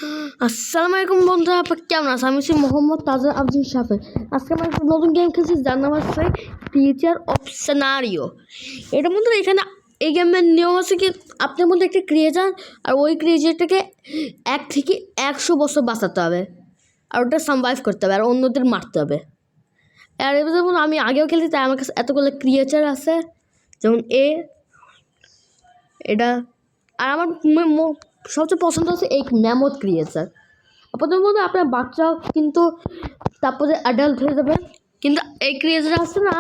আসসালামু আলাইকুম বন্ধুরা, আপনারা কেমন আছেন? আমি হচ্ছি মোহাম্মদ তাজা আব্দুল শাফে। আজকে আমরা একটা নতুন গেম খেলছি, যার নাম হচ্ছে ক্রিয়েচার অফ সিনারিও। এটার মধ্যে এখানে এই গেমের নিয়ম হচ্ছে কি, আপনার মধ্যে একটা ক্রিয়েচার, আর ওই ক্রিয়েচারটাকে 1 থেকে 100 বছর বাঁচাতে হবে, আর ওটা সারভাইভ করতে হবে, আর অন্যদের মারতে হবে। আর এবার যেমন আমি আগেও খেলছি, তাই আমার কাছে এতগুলো ক্রিয়েচার আছে, যেমন এটা। আর আমার সবচেয়ে পছন্দ হচ্ছে এই ম্যামথ ক্রিয়েচার। প্রথম মধ্যে আপনার বাচ্চা, কিন্তু তারপরে অ্যাডাল্ট হয়ে যাবে। কিন্তু এই ক্রিয়েচার আছে না,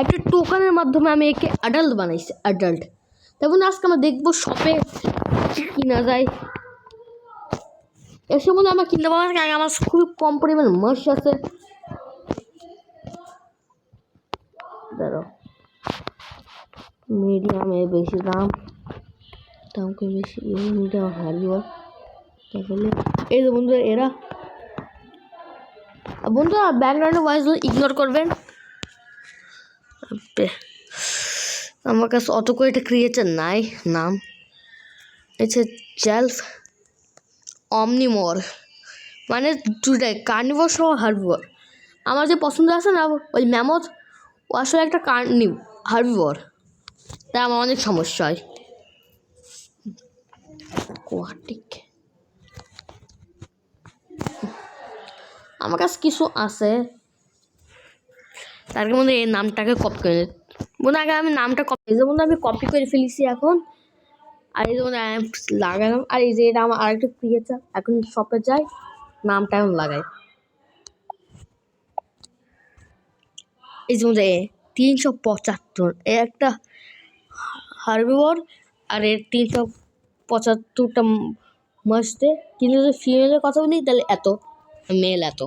একটা টোকানের মাধ্যমে আমি একে অ্যাডাল্ট বানাইছি, অ্যাডাল্ট। তেমন আজকে আমরা দেখবো শপে কিনা যায়। এর সম্বন্ধে আমার কিনতে পারবো না, আমার খুব কম পরিমাণ মাস আছে। ধরো মিডিয়ামে বেশি দাম বেশি, মিডিয়াম হারিও। তাহলে এই যে বন্ধুরা, এরা বন্ধুরা ব্যাকগ্রাউন্ডে ভয়েসগুলো ইগনোর করবেন। আমার কাছে অত করে একটা ক্রিয়েচার নাই। নাম হচ্ছে জেলফ অমনিমোর, মানে দুটাই কার্নিভোর সহ হার্বিভোর। আমার যে পছন্দ আছে না ওই ম্যামথ, ও আসলে একটা হার্বিভোর, তাই আমার অনেক সমস্যা হয়। আমার কাছে কিছু আছে, তার মধ্যে এই নামটাকে কপি করে বন্ধু। আগে আমি নামটা কপি, যেমন আমি কপি করে ফেলেছি এখন। আর এই যেমন লাগালাম, আর এই যে এটা আমার আরেকটা ক্রিয়েচার। এখন শপে যাই, নামটা এখন লাগাই। এই যেমন 375 একটা হার্বিভোর, আর এর 375টা মাস্টে। কিন্তু যদি ফিমেলের কথা বলি তাহলে এত, মেল এত।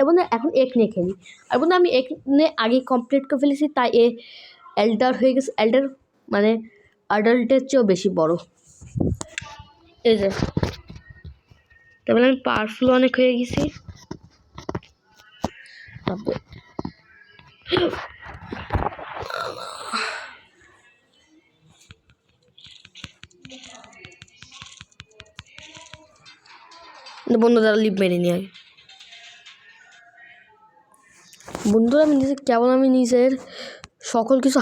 এবং এখন এক নিয়ে খেলি। আর বন্ধু আমি এক নিয়ে আগে কমপ্লিট করে ফেলেছি, তাই এ এল্ডার হয়ে গেছে। এল্ডার মানে অ্যাডাল্টের চেয়েও বেশি বড়। এই যে তারপরে আমি পাওয়ারফুল অনেক হয়ে গেছি। বন্ধু তারা লিপ মেরে নিয়ে বন্ধুরা, আমি নিজে কেবল আমি নিজের সকল কিছু